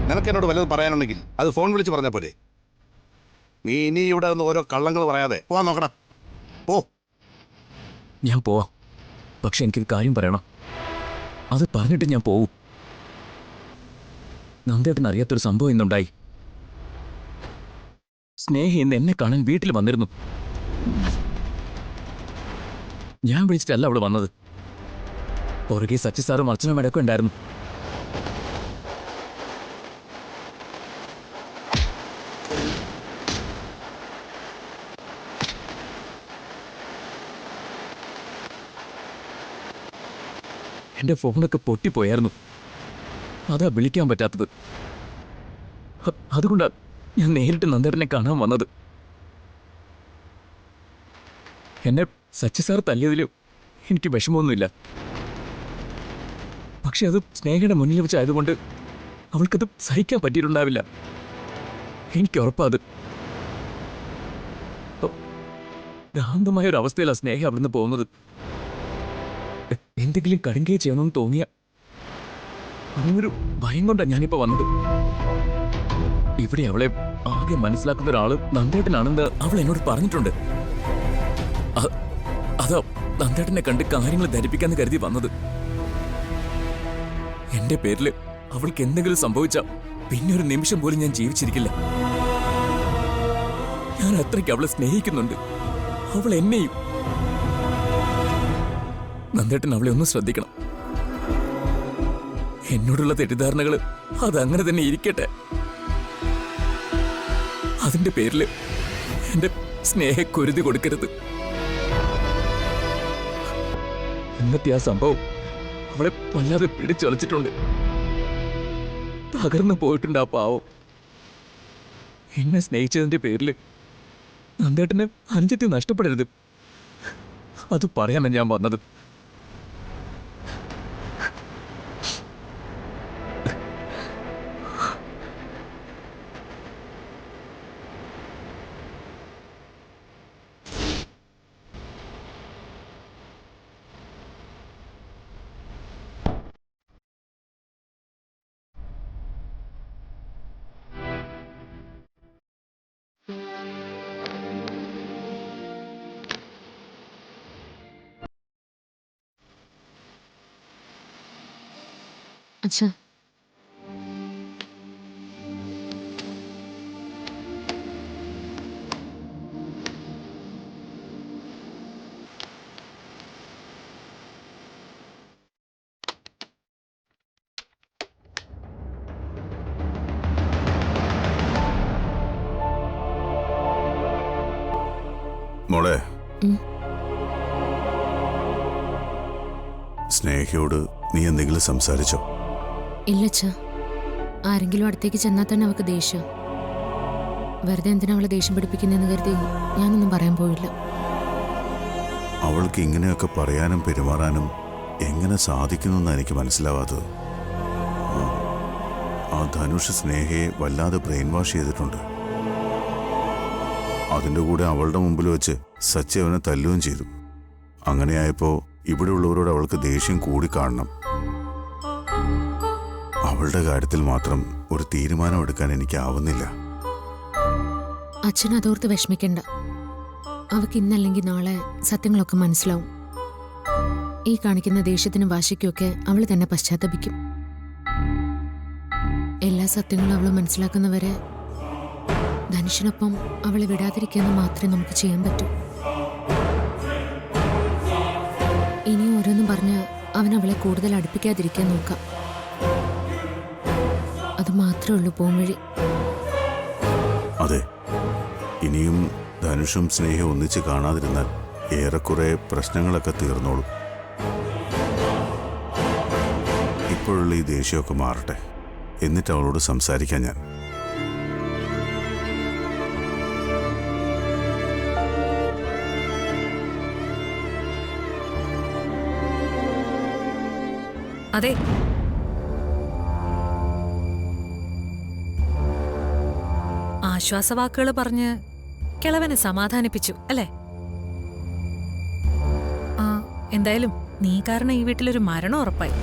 നിനക്ക് എന്നോട് വല്ലതും പറയാനുണ്ടെങ്കിൽ അത് ഫോൺ വിളിച്ച് പറഞ്ഞാൽ പോരെ. നീ ഇനി ഇവിടെ നിന്ന് ഓരോ കള്ളങ്ങൾ പറയാതെ പോവാൻ നോക്കണം. പോ. ഞാൻ പോവാം, പക്ഷെ എനിക്കൊരു കാര്യം പറയണം. അത് പറഞ്ഞിട്ട് ഞാൻ പോവും. നന്ദേട്ടൻ അറിയാത്തൊരു സംഭവം ഇന്നുണ്ടായി. സ്നേഹി ഇന്ന് എന്നെ കാണാൻ വീട്ടിൽ വന്നിരുന്നു. ഞാൻ വിളിച്ചിട്ടല്ല അവള് വന്നത്. പുറകെ സച്ചി സാറും അർച്ചന മേടൊക്കെ ഉണ്ടായിരുന്നു. എൻ്റെ ഫോണൊക്കെ പൊട്ടിപ്പോയായിരുന്നു. അതാ വിളിക്കാൻ പറ്റാത്തത്. അതുകൊണ്ടാ ഞാൻ നേരിട്ട് നന്ദേട്ടനെ കാണാൻ വന്നത്. എന്നെ സച്ചി സാർ തല്ലിയതിലും എനിക്ക് വിഷമമൊന്നുമില്ല. പക്ഷെ അത് സ്നേഹയുടെ മുന്നിൽ വെച്ചായതുകൊണ്ട് അവൾക്കത് സഹിക്കാൻ പറ്റിയിട്ടുണ്ടാവില്ല. എനിക്ക് ഉറപ്പാത്. ഭ്രാന്തമായ ഒരു അവസ്ഥയിലാണ് സ്നേഹ അവിടുന്ന് പോകുന്നത്. എന്തെങ്കിലും കടുങ്കയെ ചെയ്യണമെന്ന് തോന്നിയ അങ്ങനൊരു ഭയം കൊണ്ടാണ് ഞാനിപ്പോ വന്നത്. ഇവിടെ അവളെ ആകെ മനസ്സിലാക്കുന്ന ഒരാള് നന്ദേട്ടനാണെന്ന് അവൾ എന്നോട് പറഞ്ഞിട്ടുണ്ട്. അതാ നന്ദേട്ടനെ കണ്ട് കാര്യങ്ങൾ ധരിപ്പിക്കാന്ന് കരുതി വന്നത്. എന്റെ പേരില് അവൾക്ക് എന്തെങ്കിലും സംഭവിച്ച പിന്നെ ഒരു നിമിഷം പോലും ഞാൻ ജീവിച്ചിരിക്കില്ല. ഞാൻ അത്രയ്ക്ക് അവളെ സ്നേഹിക്കുന്നുണ്ട്, അവൾ എന്നെയും. നന്ദേട്ടൻ അവളെ ഒന്ന് ശ്രദ്ധിക്കണം. എന്നോടുള്ള തെറ്റിദ്ധാരണകള് അതങ്ങനെ തന്നെ ഇരിക്കട്ടെ. അതിന്റെ പേരില് എന്റെ സ്നേഹക്കുരുതി കൊടുക്കരുത്. ഇന്നത്തെ ആ സംഭവം അവളെ വല്ലാതെ പിടിച്ചൊലച്ചിട്ടുണ്ട്. തകർന്നു പോയിട്ടുണ്ട് ആ പാവം. എന്നെ സ്നേഹിച്ചതിന്റെ പേരില് നന്ദേട്ടന് അനുജത്തി നഷ്ടപ്പെടരുത്. അത് പറയാനാണ് ഞാൻ വന്നത്. അച്ഛാ, മോളെ, സ്നേഹയോട് നീ എന്തെങ്കിലും സംസാരിച്ചോ? ഇല്ലച്ചാ. ആരെങ്കിലും അടുത്തേക്ക് ചെന്നാൽ തന്നെ അവൾക്ക് ദേഷ്യം. വെറുതെ എന്തിനാ അവളെ ദേഷ്യം പിടിപ്പിക്കുന്നതെന്ന് കരുതി ഞാനൊന്നും പറയാൻ പോയില്ല. അവൾക്ക് ഇങ്ങനെയൊക്കെ പറയാനും പെരുമാറാനും എങ്ങനെ സാധിക്കുന്നെന്ന് എനിക്ക് മനസ്സിലാവാത്തത്. ആ ധനുഷ് സ്നേഹയെ വല്ലാതെ ബ്രെയിൻ വാഷ് ചെയ്തിട്ടുണ്ട്. അതിൻ്റെ കൂടെ അവളുടെ മുമ്പിൽ വെച്ച് സച്ചി അവനെ തല്ലുകയും ചെയ്തു. അങ്ങനെയായപ്പോൾ ഇവിടെ ഉള്ളവരോട് അവൾക്ക് ദേഷ്യം കൂടി കാണണം. അവളുടെ കാര്യത്തിൽ മാത്രം ഒരു തീരുമാനം എടുക്കാൻ എനിക്കാവുന്നില്ല. അച്ഛൻ അതോർത്ത് വിഷമിക്കണ്ട. അവൾക്ക് ഇന്നല്ലെങ്കിൽ നാളെ സത്യങ്ങളൊക്കെ മനസ്സിലാവും. ഈ കാണിക്കുന്ന ദേഷ്യത്തിനും വാശിക്കുമൊക്കെ അവൾ തന്നെ പശ്ചാത്തപിക്കും. എല്ലാ സത്യങ്ങളും അവൾ മനസ്സിലാക്കുന്നവരെ ധനുഷിനൊപ്പം അവളെ വിടാതിരിക്കാന്ന് മാത്രമേ നമുക്ക് ചെയ്യാൻ പറ്റൂ. ഇനി ഓരോന്നും പറഞ്ഞ് അവൻ അവളെ കൂടുതൽ അടുപ്പിക്കാതിരിക്കാൻ നോക്കാം. അത് മാത്രമേ ഉള്ളൂ പോംവഴി. അതെ, ഇനിയും ധനുഷും സ്നേഹം ഒന്നിച്ച് കാണാതിരുന്നാൽ ഏറെക്കുറെ പ്രശ്നങ്ങളൊക്കെ തീർന്നോളും. ഇപ്പോഴുള്ള ഈ ദേഷ്യമൊക്കെ മാറട്ടെ, എന്നിട്ട് അവളോട് സംസാരിക്കാൻ ഞാൻ. അതെ, ആശ്വാസവാക്കുകൾ പറഞ്ഞ് കിളവനെ സമാധാനിപ്പിച്ചു അല്ലേ? ആ, എന്തായാലും നീ കാരണം ഈ വീട്ടിലൊരു മരണം ഉറപ്പായി.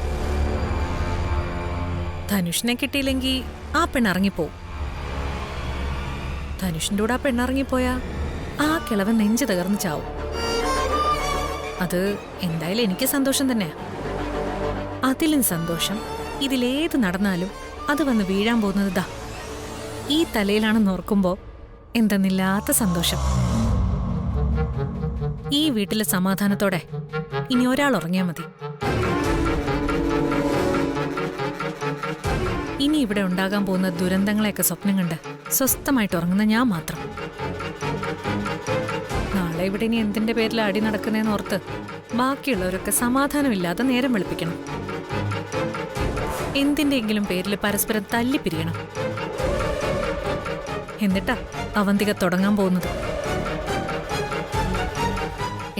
ധനുഷിനെ കിട്ടിയില്ലെങ്കിൽ ആ പെണ്ണിറങ്ങിപ്പോവും. ധനുഷിന്റെ കൂടെ ആ പെണ്ണിറങ്ങിപ്പോയാ ആ കിളവൻ നെഞ്ചു തകർന്ന് ചാവും. അത് എന്തായാലും എനിക്ക് സന്തോഷം തന്നെയാ. അതിലും സന്തോഷം ഇതിലേത് നടന്നാലും അത് വന്ന് വീഴാൻ പോകുന്നത് ദാ ഈ തലയിലാണെന്ന് ഓർക്കുമ്പോ എന്തെന്നില്ലാത്ത സന്തോഷം. ഈ വീട്ടിലെ സമാധാനത്തോടെ ഇനി ഒരാൾ ഉറങ്ങിയാൽ മതി. ഇനി ഇവിടെ ഉണ്ടാകാൻ പോകുന്ന ദുരന്തങ്ങളെയൊക്കെ സ്വപ്നം കണ്ട് സ്വസ്ഥമായിട്ട് ഉറങ്ങുന്ന ഞാൻ മാത്രം. നാളെ ഇവിടെ ഇനി എന്തിന്റെ പേരിൽ അടി നടക്കുന്നതെന്ന് ഓർത്ത് ബാക്കിയുള്ളവരൊക്കെ സമാധാനമില്ലാതെ നേരം വെളുപ്പിക്കണം. എന്തിന്റെയെങ്കിലും പേരിൽ പരസ്പരം തല്ലിപ്പിരിയണം. എന്നിട്ടാ അവന്തിക തുടങ്ങാൻ പോകുന്നത്.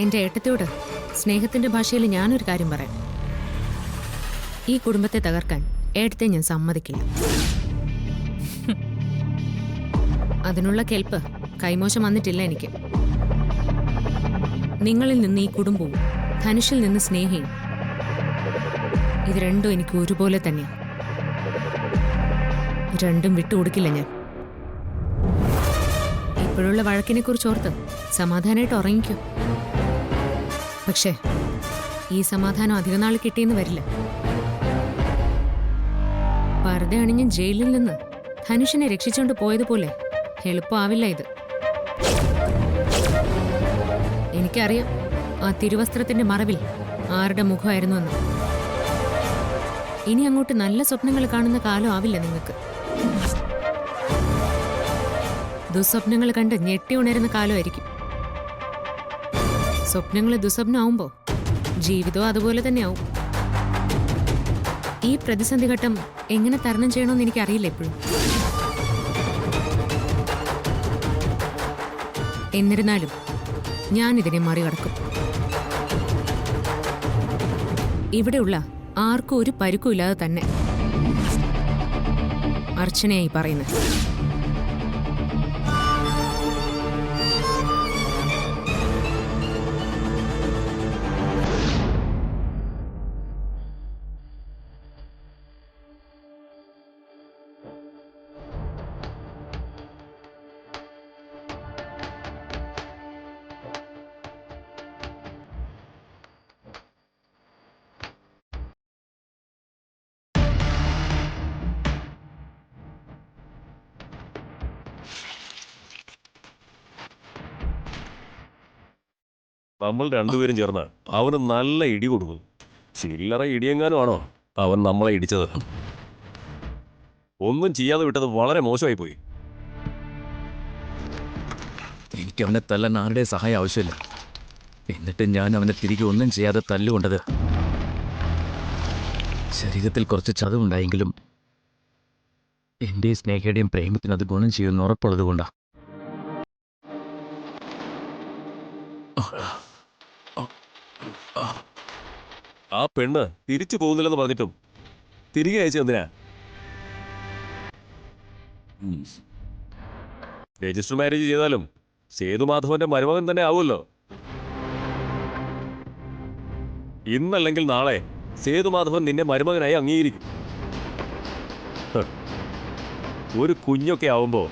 എന്റെ ഏട്ടത്തോട് സ്നേഹത്തിന്റെ ഭാഷയിൽ ഞാനൊരു കാര്യം പറയാം. ഈ കുടുംബത്തെ തകർക്കാൻ ഏട്ടത്തെ ഞാൻ സമ്മതിക്കില്ല. അതിനുള്ള കെൽപ്പ് കൈമോശം വന്നിട്ടില്ല എനിക്ക്. നിങ്ങളിൽ നിന്ന് ഈ കുടുംബവും ധനുഷിൽ നിന്ന് സ്നേഹയും, ഇത് രണ്ടും എനിക്ക് ഒരുപോലെ തന്നെ. രണ്ടും വിട്ടുകൊടുക്കില്ല ഞാൻ. ഇപ്പോഴുള്ള വഴക്കിനെ കുറിച്ച് ഓർത്ത് സമാധാനമായിട്ട് ഉറങ്ങിക്കോ. പക്ഷേ ഈ സമാധാനം അധിക നാൾ കിട്ടിയെന്ന് വരില്ല. പർദ്ദ അണിഞ്ഞ് ജയിലിൽ നിന്ന് ധനുഷിനെ രക്ഷിച്ചുകൊണ്ട് പോയതുപോലെ എളുപ്പമാവില്ല ഇത്. എനിക്കറിയാം ആ തിരുവസ്ത്രത്തിന്റെ മറവിൽ ആരുടെ മുഖമായിരുന്നു എന്ന്. ഇനി അങ്ങോട്ട് നല്ല സ്വപ്നങ്ങൾ കാണുന്ന കാലം ആവില്ല നിങ്ങൾക്ക്. ദുസ്വപ്നങ്ങൾ കണ്ട് ഞെട്ടി ഉണരുന്ന കാലമായിരിക്കും. സ്വപ്നങ്ങൾ ദുസ്വപ്നമാവുമ്പോ ജീവിതവും അതുപോലെ തന്നെയാവും. ഈ പ്രതിസന്ധി ഘട്ടം എങ്ങനെ തരണം ചെയ്യണമെന്ന് എനിക്കറിയില്ല എപ്പോഴും. എന്നിരുന്നാലും ഞാനിതിനെ മറികടക്കും. ഇവിടെയുള്ള ആർക്കും ഒരു പരുക്കുമില്ലാതെ തന്നെ. അർച്ചനയായി പറയുന്നത്. നമ്മൾ രണ്ടുപേരും ചേർന്ന് അവന് നല്ല ഇടി കൊടുക്കും. ചില്ലറ ഇടിയെങ്ങാനും ആണോ അവൻ നമ്മളെ ഇടിച്ചത്? ഒന്നും ചെയ്യാതെ വിട്ടത് വളരെ മോശമായി പോയി. എനിക്ക് അവനെ തല്ലാൻ ആരുടെ സഹായം ആവശ്യമില്ല. എന്നിട്ട് ഞാൻ അവനെ തിരികെ ഒന്നും ചെയ്യാതെ തല്ലുകൊണ്ടത്. ശരീരത്തിൽ കുറച്ച് ചതവുണ്ടായെങ്കിലും എൻ്റെയും സ്നേഹയുടെയും പ്രേമത്തിന് അത് ഗുണം ചെയ്യുമെന്ന് ഉറപ്പുള്ളത് കൊണ്ടാ. ആ പെണ്ണ് തിരിച്ചു പോകുന്നില്ലെന്ന് പറഞ്ഞിട്ടും തിരികെ അയച്ചു എന്തിനാ? രജിസ്റ്റർ മാരേജ് ചെയ്താലും സേതുമാധവന്റെ മരുമകൻ തന്നെ ആവുമല്ലോ. ഇന്നല്ലെങ്കിൽ നാളെ സേതുമാധവൻ നിന്നെ മരുമകനായി അംഗീകരിക്കും. ഒരു കുഞ്ഞൊക്കെ ആവുമ്പോ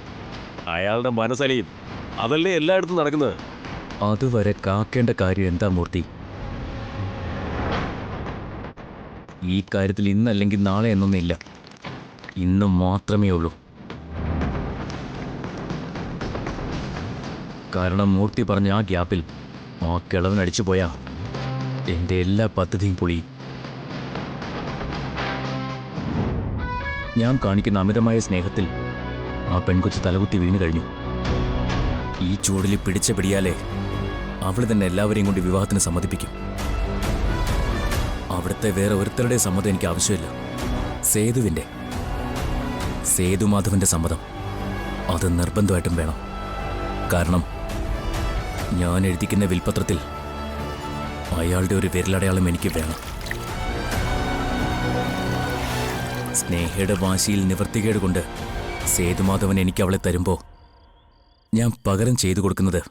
അയാളുടെ മനസ്സലിയും. അതല്ലേ എല്ലായിടത്തും നടക്കുന്നത്. അതുവരെ കാക്കേണ്ട കാര്യം എന്താ മൂർത്തി? ഈ കാര്യത്തിൽ ഇന്നല്ലെങ്കിൽ നാളെ എന്നൊന്നില്ല. ഇന്ന് മാത്രമേ ഉള്ളൂ. കാരണം മൂർത്തി പറഞ്ഞ ആ ഗ്യാപ്പിൽ ആ കിളവൻ അടിച്ചു പോയാ എൻ്റെ എല്ലാ പദ്ധതിയും പൊളിയും. ഞാൻ കാണിക്കുന്ന അമിതമായ സ്നേഹത്തിൽ ആ പെൺകൊച്ച് തലകുത്തി വീണു കഴിഞ്ഞു. ഈ ചൂടിൽ പിടിച്ച പിടിയാലേ അവൾ തന്നെ എല്ലാവരെയും കൊണ്ട് വിവാഹത്തിന് സമ്മതിപ്പിക്കും. അവിടുത്തെ വേറെ ഒരുത്തരുടെ സമ്മതം എനിക്ക് ആവശ്യമില്ല. സേതുമാധവന്റെ സമ്മതം അത് നിർബന്ധമായിട്ടും വേണം. കാരണം ഞാൻ എഴുതിക്കുന്ന വിൽപത്രത്തിൽ അയാളുടെ ഒരു വിരലടയാളം എനിക്ക് വേണം. സ്നേഹയുടെ വാശിയിൽ നിവർത്തികേട് കൊണ്ട് സേതുമാധവൻ എനിക്ക് അവളെ തരുമ്പോൾ ഞാൻ പകരം ചെയ്തു കൊടുക്കുന്നത്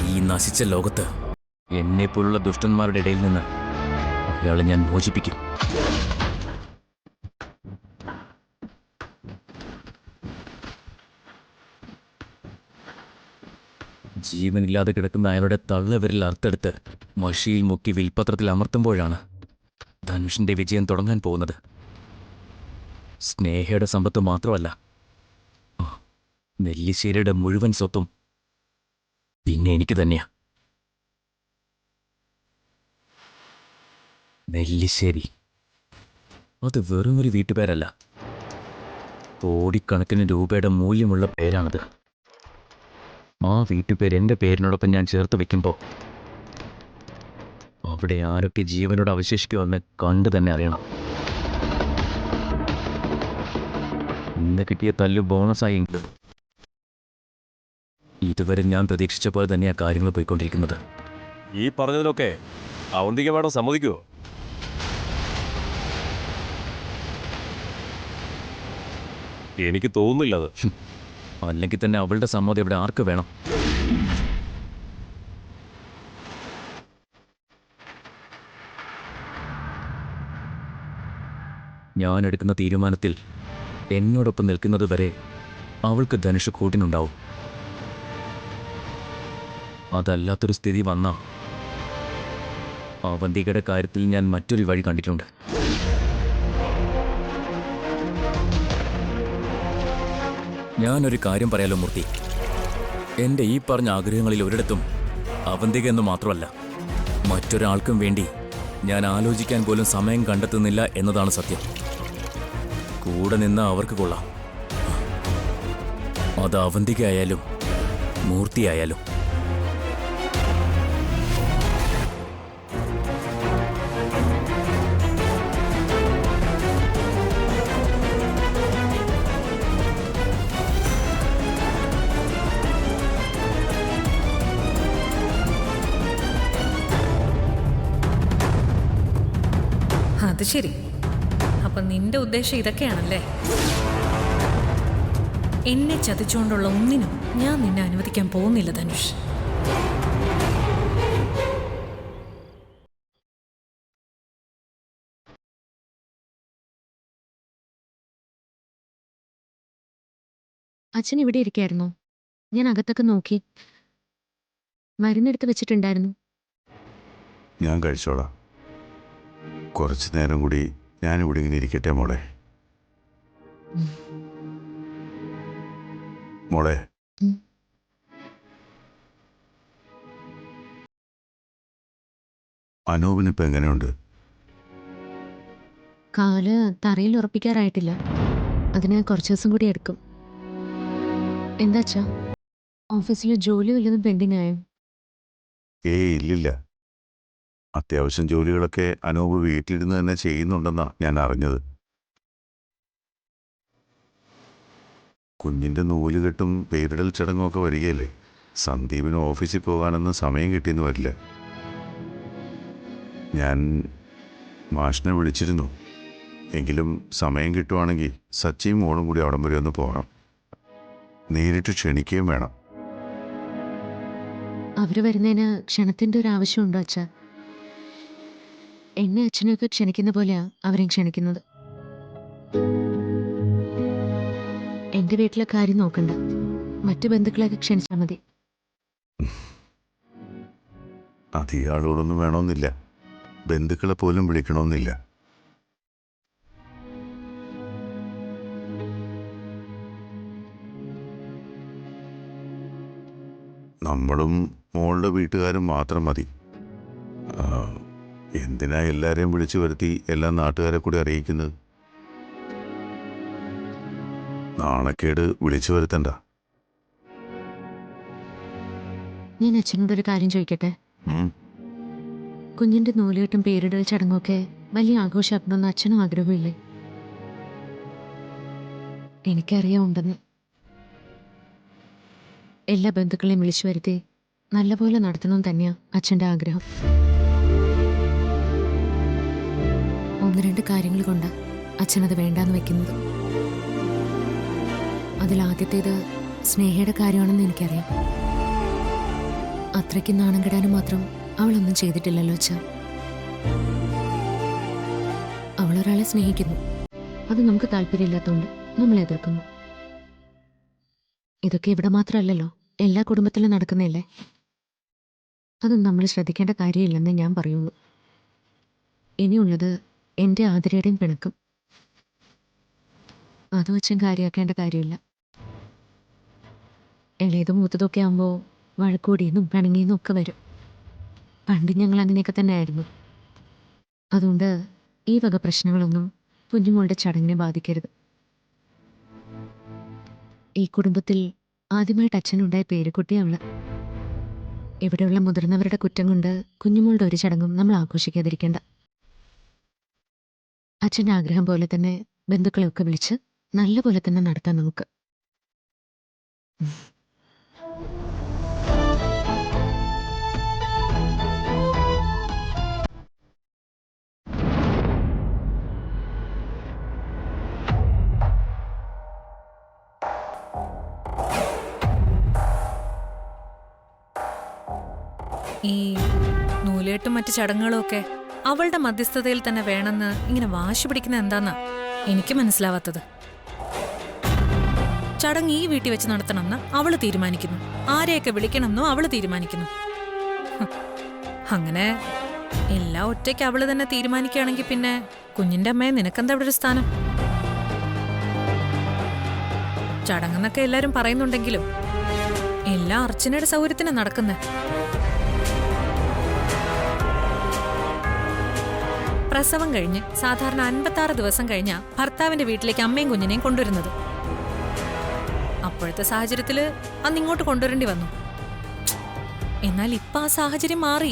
ഈ നശിച്ച ലോകത്ത് എന്നെപ്പോലുള്ള ദുഷ്ടന്മാരുടെ ഇടയിൽ നിന്ന് അയാളെ ഞാൻ മോചിപ്പിക്കും. ജീവനില്ലാതെ കിടക്കുന്ന അയാളുടെ തള്ളവിരൽ അറുത്തെടുത്ത് മഷിയിൽ മുക്കി വിൽപത്രത്തിൽ അമർത്തുമ്പോഴാണ് ധനുഷിന്റെ വിജയം തുടങ്ങാൻ പോകുന്നത്. സ്നേഹയുടെ സമ്പത്ത് മാത്രമല്ല, നെല്ലിശ്ശേരിയുടെ മുഴുവൻ സ്വത്തും പിന്നെ എനിക്ക് തന്നെയാ. നെല്ലിശ്ശേരി അത് വെറുമൊരു വീട്ടുപേരല്ല, കോടിക്കണക്കിന് രൂപയുടെ മൂല്യമുള്ള പേരാണത്. ആ വീട്ടുപേര് എൻ്റെ പേരിനോടൊപ്പം ഞാൻ ചേർത്ത് വെക്കുമ്പോൾ അവിടെ ആരൊക്കെ ജീവനോട് അവശേഷിക്കുമെന്ന് കണ്ടു തന്നെ അറിയണം. ഇന്ന് കിട്ടിയ തല്ലു ബോണസായെങ്കിലും ഇതുവരെ ഞാൻ പ്രതീക്ഷിച്ച പോലെ തന്നെയാണ് കാര്യങ്ങൾ പോയിക്കൊണ്ടിരിക്കുന്നത്. ഈ പറഞ്ഞതിലൊക്കെ അവന്തിക മേഡം സമ്മതിക്കുമോ? എനിക്ക് തോന്നുന്നില്ല അത്. അല്ലെങ്കിൽ തന്നെ അവളുടെ സമ്മതം ഇവിടെ ആർക്ക് വേണം? ഞാൻ എടുക്കുന്ന തീരുമാനത്തിൽ എന്നോടൊപ്പം നിൽക്കുന്നത് വരെ അവൾക്ക് ധനുഷ് കൂട്ടിനുണ്ടാവും. അതല്ലാത്തൊരു സ്ഥിതി വന്ന അവന്തികയുടെ കാര്യത്തിൽ ഞാൻ മറ്റൊരു വഴി കണ്ടിട്ടുണ്ട്. ഞാനൊരു കാര്യം പറയാലോ മൂർത്തി, എൻ്റെ ഈ പറഞ്ഞ ആഗ്രഹങ്ങളിൽ ഒരിടത്തും അവന്തിക എന്ന് മാത്രമല്ല, മറ്റൊരാൾക്കും വേണ്ടി ഞാൻ ആലോചിക്കാൻ പോലും സമയം കണ്ടെത്തുന്നില്ല എന്നതാണ് സത്യം. കൂടെ നിന്ന് അവർക്ക് കൊള്ളാം, അത് അവന്തികയായാലും മൂർത്തിയായാലും. അത് ശരി. അപ്പൊ നിന്റെ ഉദ്ദേശം ഇതൊക്കെയാണല്ലേ? എന്നെ ചതിച്ചുകൊണ്ടുള്ള ഒന്നിനും ഞാൻ നിന്നെ അനുവദിക്കാൻ പോകുന്നില്ല ധനുഷ്. അച്ഛൻ ഇവിടെ ഇരിക്കായിരുന്നോ? ഞാൻ അകത്തൊക്കെ നോക്കി, മരുന്നെടുത്ത് വെച്ചിട്ടുണ്ടായിരുന്നു. ഞാൻ കഴിച്ചോളാം. കുറച്ചു നേരം കൂടി ഞാനിവിടെ ഇങ്ങനെ ഇരിക്കട്ടെ മോളെ. മോളെ, അനൂപിനിപ്പോൾ എങ്ങനെയുണ്ട്? കാല് തറയിൽ ഉറപ്പിക്കാറായിട്ടില്ല, അതിന് കുറച്ച് ദിവസം കൂടി എടുക്കും. എന്താച്ചാ, ഓഫീസിൽ ജോലി വല്ലതും പെൻഡിങ് ആയോ? ഇല്ലില്ല. അത്യാവശ്യം ജോലികളൊക്കെ അനൂപ് വീട്ടിലിരുന്ന് തന്നെ ചെയ്യുന്നുണ്ടെന്നാണ് ഞാൻ അറിഞ്ഞത്. കുഞ്ഞിൻ്റെ നൂലുകെട്ടും പേരിടൽ ചടങ്ങുമൊക്കെ വരികയല്ലേ. സന്ദീപിന് ഓഫീസിൽ പോകാനൊന്നും സമയം കിട്ടിയെന്ന് വരില്ല. ഞാൻ മാഷിനെ വിളിച്ചിരുന്നു. എങ്കിലും സമയം കിട്ടുവാണെങ്കിൽ സച്ചിയും മോളും കൂടി അവിടം വരെ ഒന്ന് പോകണം. നേരിട്ട് ക്ഷണിക്കുകയും വേണം. അവര് വരുന്നതിന് ക്ഷണത്തിന്റെ ഒരു ആവശ്യമുണ്ടോ അച്ഛാ? എന്നെ അച്ഛനൊക്കെ ക്ഷണിക്കുന്ന പോലെയാ അവരെയും ക്ഷണിക്കുന്നത്. എന്റെ വീട്ടിലെ കാര്യം നോക്കണ്ട, മറ്റു ബന്ധുക്കളെയൊക്കെ ക്ഷണിച്ചാൽ മതി. അധികം ആളുകളൊന്നും വേണമെന്നില്ല, ബന്ധുക്കളെ പോലും വിളിക്കണമെന്നില്ല. നമ്മളും മോളുടെ വീട്ടുകാരും മാത്രം മതി. എന്തിനാ എല്ലാവരെയും വിളിച്ചു വരുത്തി എല്ലാ നാട്ടുകാരെ കൂടി അറിയിക്കുന്നത്? നാണക്കേട് വിളിച്ചു വരുത്തണ്ട. ഞാൻ അച്ഛനോടൊരു കാര്യം ചോദിക്കട്ടെ? കുഞ്ഞിന്റെ നൂലുകെട്ടും പേരിടൽ ചടങ്ങൊക്കെ വലിയ ആഘോഷമാക്കണമെന്ന് അച്ഛനും ആഗ്രഹമില്ലേ? എനിക്കറിയാം ഉണ്ടെന്ന്. എല്ലാ ബന്ധുക്കളെയും വിളിച്ചു വരുത്തി നല്ലപോലെ നടത്തണമെന്ന് തന്നെയാ അച്ഛൻ്റെ ആഗ്രഹം. ഒന്ന് രണ്ട് കാര്യങ്ങൾ കൊണ്ട് അച്ഛനത് വേണ്ടാന്ന് വെക്കുന്നത്. അതിലാദ്യത്തേത് സ്നേഹയുടെ കാര്യമാണെന്ന് എനിക്കറിയാം. അത്രയ്ക്ക് നാണം കെടാനും മാത്രം അവളൊന്നും ചെയ്തിട്ടില്ലല്ലോ അച്ഛ. അവളൊരാളെ സ്നേഹിക്കുന്നു, അത് നമുക്ക് താല്പര്യമില്ലാത്തതുകൊണ്ട് നമ്മൾ എതിർക്കുന്നു. ഇതൊക്കെ ഇവിടെ മാത്രമല്ലല്ലോ, എല്ലാ കുടുംബത്തിലും നടക്കുന്നില്ലേ? അതൊന്നും നമ്മൾ ശ്രദ്ധിക്കേണ്ട കാര്യമില്ലെന്ന് ഞാൻ പറയുള്ളൂ. ഇനിയുള്ളത് എൻ്റെ ആതിരയുടെയും പിണക്കും. അത് വെച്ചും കാര്യമാക്കേണ്ട കാര്യമില്ല. ഇളയതും മൂത്തതൊക്കെ ആകുമ്പോൾ വഴക്കൂടിയെന്നും പിണങ്ങിയെന്നും ഒക്കെ വരും. പണ്ട് ഞങ്ങൾ അങ്ങനെയൊക്കെ തന്നെ ആയിരുന്നു. അതുകൊണ്ട് ഈ വക പ്രശ്നങ്ങളൊന്നും കുഞ്ഞുമോളുടെ ചടങ്ങിനെ ബാധിക്കരുത്. ഈ കുടുംബത്തിൽ ആദ്യമായിട്ട് അച്ഛനുണ്ടായ പേരുകുട്ടിയാ അവള്. ഇവിടെയുള്ള മുതിർന്നവരുടെ കുറ്റം കൊണ്ട് കുഞ്ഞുമോളുടെ ഒരു ചടങ്ങും നമ്മൾ ആഘോഷിക്കാതിരിക്കേണ്ട. അച്ഛൻ്റെ ആഗ്രഹം പോലെ തന്നെ ബന്ധുക്കളെയൊക്കെ വിളിച്ച് നല്ലപോലെ തന്നെ നടത്താം നമുക്ക്. ഈ നൂലേട്ടും മറ്റു ചടങ്ങുകളും ഒക്കെ അവളുടെ മധ്യസ്ഥതയിൽ തന്നെ വേണമെന്ന് ഇങ്ങനെ വാശി പിടിക്കുന്ന എന്താന്നാ എനിക്ക് മനസ്സിലാവാത്തത്. ചടങ്ങ് ഈ വീട്ടിൽ വെച്ച് നടത്തണമെന്ന് അവള് തീരുമാനിക്കുന്നു, ആരെയൊക്കെ വിളിക്കണമെന്നോ അവള് തീരുമാനിക്കുന്നു. അങ്ങനെ എല്ലാം ഒറ്റയ്ക്ക് അവള് തന്നെ തീരുമാനിക്കുകയാണെങ്കിൽ പിന്നെ കുഞ്ഞിന്റെ അമ്മയെ നിനക്കെന്താ അവിടെ ഒരു സ്ഥാനം? ചടങ്ങെന്നൊക്കെ എല്ലാരും പറയുന്നുണ്ടെങ്കിലും എല്ലാം അർച്ചനയുടെ സൗകര്യത്തിന് നടക്കുന്നേ. പ്രസവം കഴിഞ്ഞ് സാധാരണ 56 ദിവസം കഴിഞ്ഞ ഭർത്താവിന്റെ വീട്ടിലേക്ക് അമ്മയും കുഞ്ഞിനെയും കൊണ്ടുവരുന്നത്. അപ്പോഴത്തെ സാഹചര്യത്തില് അന്ന് ഇങ്ങോട്ട് കൊണ്ടുവരേണ്ടി വന്നു. എന്നാൽ ഇപ്പൊ ആ സാഹചര്യം മാറി.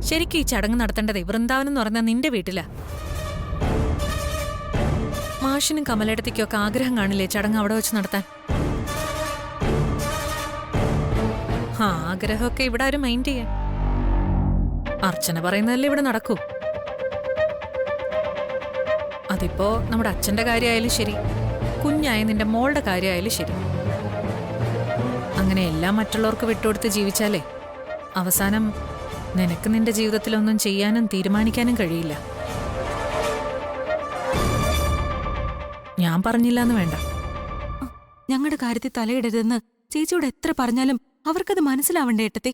ശരിക്കും ഈ ചടങ്ങ് നടത്തേണ്ടതേ വൃന്ദാവനം എന്ന് പറഞ്ഞാൽ നിന്റെ വീട്ടിലാ. മാഷിനും കമലയിടത്തേക്കും ഒക്കെ ആഗ്രഹം കാണില്ലേ ചടങ്ങ് അവിടെ വെച്ച് നടത്താൻ? ആഗ്രഹമൊക്കെ ഇവിടെ ആരും മൈൻഡ് ചെയ്യാൻ. അർച്ചന പറയുന്നതല്ലേ ഇവിടെ നടക്കൂ. അതിപ്പോ നമ്മുടെ അച്ഛന്റെ കാര്യമായാലും ശരി, കുഞ്ഞായ നിന്റെ മോളുടെ കാര്യമായാലും ശരി. അങ്ങനെ എല്ലാം മറ്റുള്ളവർക്ക് വിട്ടുകൊടുത്ത് ജീവിച്ചാലേ അവസാനം നിനക്ക് നിന്റെ ജീവിതത്തിലൊന്നും ചെയ്യാനും തീരുമാനിക്കാനും കഴിയില്ല. ഞാൻ പറഞ്ഞില്ല എന്ന് വേണ്ട. ഞങ്ങളുടെ കാര്യത്തിൽ തലയിടരുതെന്ന് ചേച്ചിയോട് എത്ര പറഞ്ഞാലും അവർക്കത് മനസ്സിലാവണ്ടേ ഏട്ടത്തെ?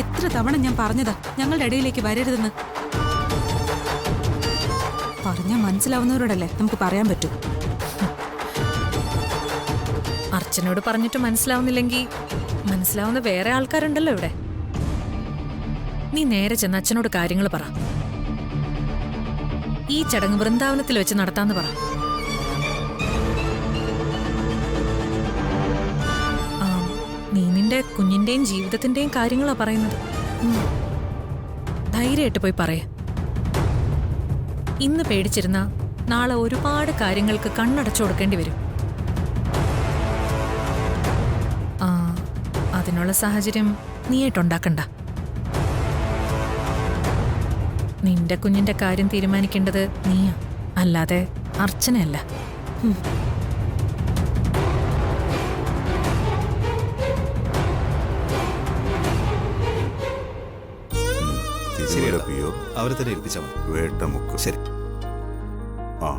എത്ര തവണ ഞാൻ പറഞ്ഞതാ ഞങ്ങളുടെ ഇടയിലേക്ക് വരരുതെന്ന്. പറഞ്ഞാൽ മനസ്സിലാവുന്നവരോടല്ലേ നമുക്ക് പറയാൻ പറ്റൂ. അർച്ചനോട് പറഞ്ഞിട്ട് മനസ്സിലാവുന്നില്ലെങ്കിൽ മനസ്സിലാവുന്ന വേറെ ആൾക്കാരുണ്ടല്ലോ ഇവിടെ. നീ നേരെ ചെന്ന് അച്ഛനോട് കാര്യങ്ങൾ പറ. ഈ ചടങ്ങ് വൃന്ദാവനത്തിൽ വെച്ച് നടത്താന്ന് പറ. നീ നിന്റെ കുഞ്ഞിന്റെയും ജീവിതത്തിന്റെയും കാര്യങ്ങളാ പറയുന്നത്. ധൈര്യമായിട്ട് പോയി പറയ. ഇന്ന് പേടിച്ചിരുന്ന നാളെ ഒരുപാട് കാര്യങ്ങൾക്ക് കണ്ണടച്ചു കൊടുക്കേണ്ടി വരും. അതിനുള്ള സാഹചര്യം നീയായിട്ടുണ്ടാക്കണ്ട. നിന്റെ കുഞ്ഞിന്റെ കാര്യം തീരുമാനിക്കേണ്ടത് നീയാ, അല്ലാതെ അർച്ചനയല്ല. അവരെ തന്നെ ഏൽപ്പിച്ചാൽ മതി. വേട്ടമുക്ക്. ശരി. ആ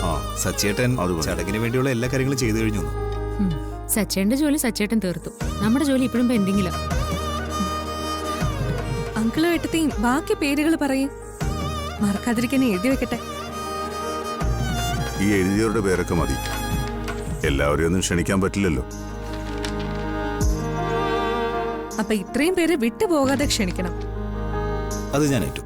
ആ സച്ചേട്ടൻ ചടങ്ങിന് വേണ്ടിയുള്ള എല്ലാ കാര്യങ്ങളും ചെയ്തു കഴിഞ്ഞു. സച്ചേന്റെ ജോലി സച്ചേട്ടൻ തീർത്തു. നമ്മുടെ ജോലി ഇപ്പോഴും പെൻഡിങ്ങിലാ. അങ്കിളും ഏട്ടത്തെയും ബാക്കി പേരുകൾ പറയും, മറക്കാതിരിക്കാൻ എഴുതി വെക്കട്ടെ. ഈ എഴുതിയവരുടെ പേരൊക്കെ മതി. എല്ലാവരെയും ഒന്നും ക്ഷണിക്കാൻ പറ്റില്ലല്ലോ. അപ്പൊ ഇത്രയും പേര് വിട്ടുപോകാതെ ക്ഷണിക്കണം. അത് ഞാൻ ഏറ്റു.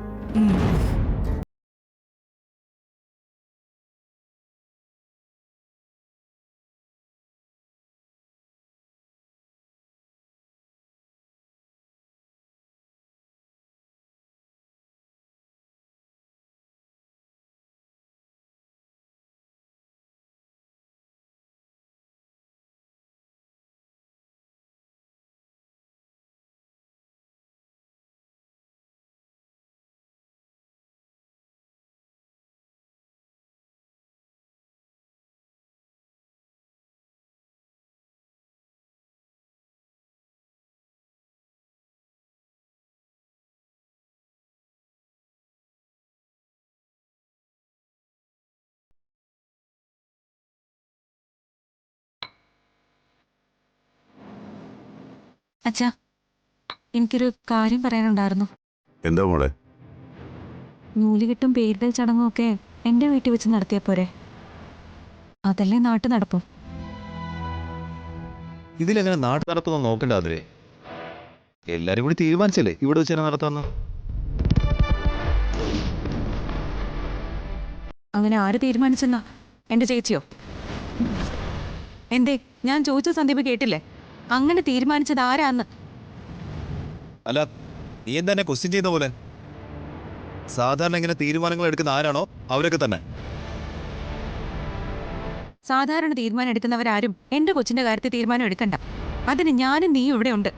അച്ഛാ, എനിക്കൊരു കാര്യം പറയാനുണ്ടായിരുന്നു. എന്താ മോളെ? നൂലുകെട്ടും പേരിടൽ ചടങ്ങും ഒക്കെ എൻ്റെ വീട്ടിൽ വെച്ച് നടത്തിയ പോരെ? അതല്ലേ നാട്ടു നടപ്പും. ഇതിലെങ്ങനെ നാട്ടു നടത്തുന്ന നോക്കണ്ട അതിരെ. എല്ലാരും കൂടി തീരുമാനിച്ചല്ലേ ഇവിടെ വെച്ച് തന്നെ നടത്താന്ന്. അങ്ങനെ ആര് തീരുമാനിച്ചെന്നാ? എൻ്റെ ചേച്ചിയോ? എന്തേ, ഞാൻ ചോദിച്ച സന്ദീപ് കേട്ടില്ലേ? അങ്ങനെ തീരുമാനിച്ചത് ആരാന്ന്? അല്ല, നീ എന്താ എന്നെ ക്വസ്റ്റ്യൻ ചെയ്യുന്ന പോലെ? സാധാരണ ഇങ്ങനെ തീരുമാനങ്ങൾ എടുക്കുന്ന ആരാണോ അവരൊക്കെ തന്നെ. സാധാരണ തീരുമാനം എടുക്കുന്നവരാരും എൻ്റെ കൊച്ചിൻ്റെ കാര്യത്തിൽ തീരുമാനം എടുക്കണ്ട. അതിന് ഞാനും നീ ഇവിടെ ഉണ്ട്.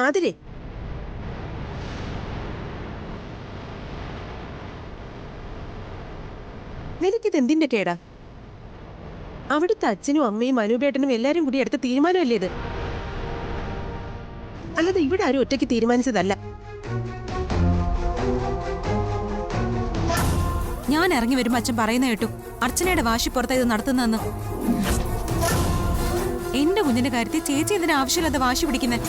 അതിരെ നിനക്കിത് എന്തിന്റെ കേടാ? അവിടുത്തെ അച്ഛനും അമ്മയും അനുപേട്ടനും എല്ലാരും കൂടി എടുത്ത തീരുമാനമല്ലേ ഇത്? അല്ലാതെ ഇവിടെ ആരും ഒറ്റയ്ക്ക് തീരുമാനിച്ചതല്ല. ഞാൻ ഇറങ്ങി വരുമ്പോൾ അച്ഛൻ പറയുന്ന കേട്ടു അർച്ചനയുടെ വാശി പുറത്താ ഇത് നടത്തുന്നതെന്ന്. എന്റെ കുഞ്ഞിന്റെ കാര്യത്തിൽ ചേച്ചി എന്തിനാ ആവശ്യമില്ലാത്ത വാശി പിടിക്കുന്നത്?